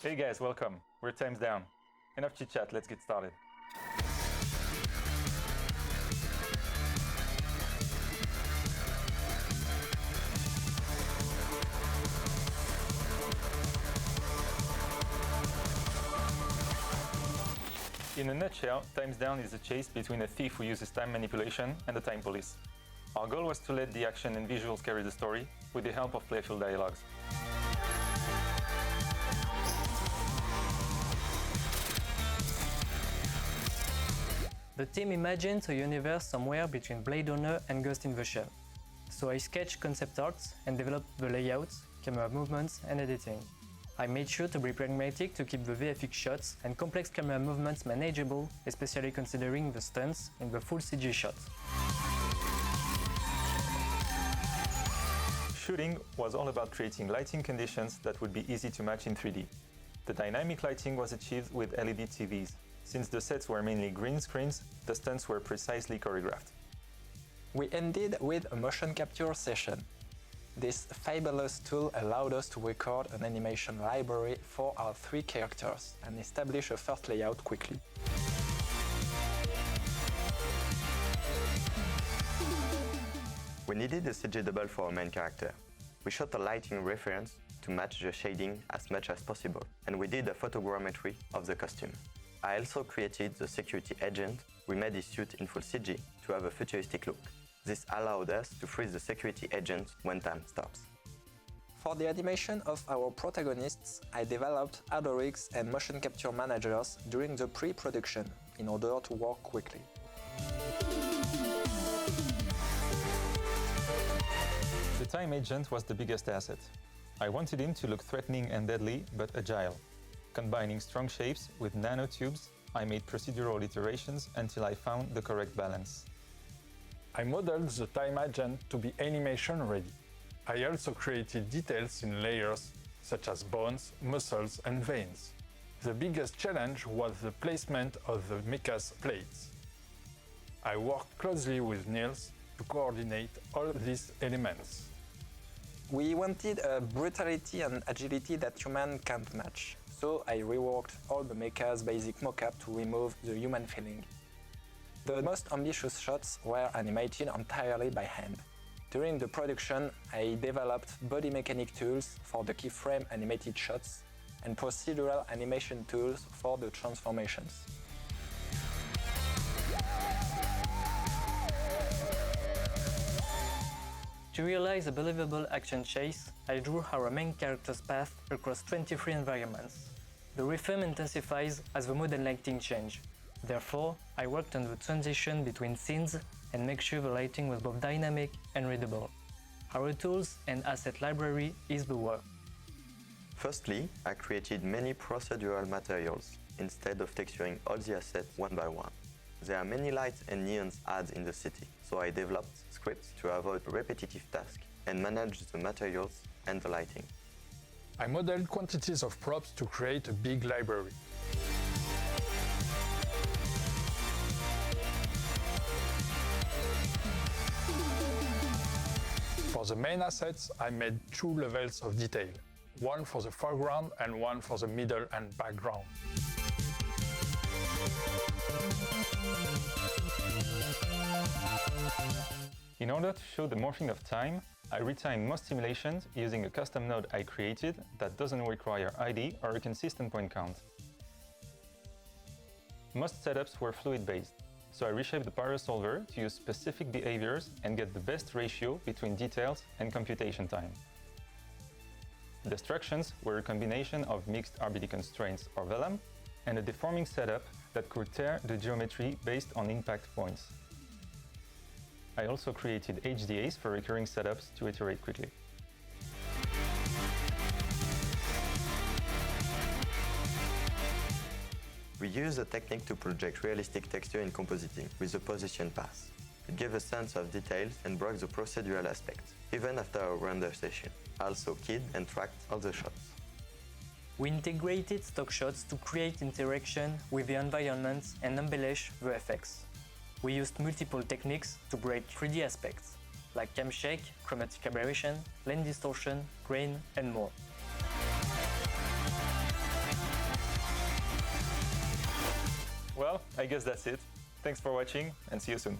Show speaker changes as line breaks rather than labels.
Hey guys, welcome. We're times down. Enough chit chat, let's get started. In a nutshell, Times Down is a chase between a thief who uses time manipulation and the time police. Our goal was to let the action and visuals carry the story with the help of playful dialogues.
The team imagined a universe somewhere between Blade Runner and Ghost in the Shell. So I sketched concept arts and developed the layouts, camera movements and editing. I made sure to be pragmatic to keep the VFX shots and complex camera movements manageable, especially considering the stunts in the full CG shot.
Shooting was all about creating lighting conditions that would be easy to match in 3D. The dynamic lighting was achieved with LED TVs. Since the sets were mainly green screens, the stunts were precisely choreographed.
We ended with a motion capture session. This fabulous tool allowed us to record an animation library for our 3 characters and establish a first layout quickly.
We needed a CG double for our main character. We shot a lighting reference to match the shading as much as possible, and we did a photogrammetry of the costume. I also created the security agent. We made his suit in full CG to have a futuristic look. This allowed us to freeze the security agent when time stops.
For the animation of our protagonists, I developed auto rigs and motion capture managers during the pre-production in order to work quickly.
The time agent was the biggest asset. I wanted him to look threatening and deadly, but agile. Combining strong shapes with nanotubes, I made procedural iterations until I found the correct balance.
I modeled the time agent to be animation ready. I also created details in layers such as bones, muscles and veins. The biggest challenge was the placement of the mecha's plates. I worked closely with Nils to coordinate all these elements.
We wanted a brutality and agility that human can't match, so I reworked all the mecha's basic mocap to remove the human feeling. The most ambitious shots were animated entirely by hand. During the production, I developed body mechanic tools for the keyframe animated shots and procedural animation tools for the transformations.
To realize a believable action chase, I drew our main character's path across 23 environments. The rhythm intensifies as the mood and lighting change. Therefore, I worked on the transition between scenes and make sure the lighting was both dynamic and readable. Our tools and asset library is the work.
Firstly, I created many procedural materials instead of texturing all the assets one by one. There are many lights and neons ads in the city, so I developed scripts to avoid repetitive tasks and manage the materials and the lighting.
I modeled quantities of props to create a big library. For the main assets, I made 2 levels of detail, one for the foreground and one for the middle and background.
In order to show the morphing of time, I retimed most simulations using a custom node I created that doesn't require ID or a consistent point count. Most setups were fluid-based, so I reshaped the power solver to use specific behaviors and get the best ratio between details and computation time. Destructions were a combination of mixed RBD constraints or VLAM and a deforming setup that could tear the geometry based on impact points. I also created HDAs for recurring setups to iterate quickly.
We use a technique to project realistic texture in compositing with a position pass. It gave a sense of details and broke the procedural aspect, even after a render session. I also keyed and tracked all the shots.
We integrated stock shots to create interaction with the environment and embellish the effects. We used multiple techniques to break 3D aspects, like cam shake, chromatic aberration, lens distortion, grain, and more.
I guess that's it. Thanks for watching and see you soon.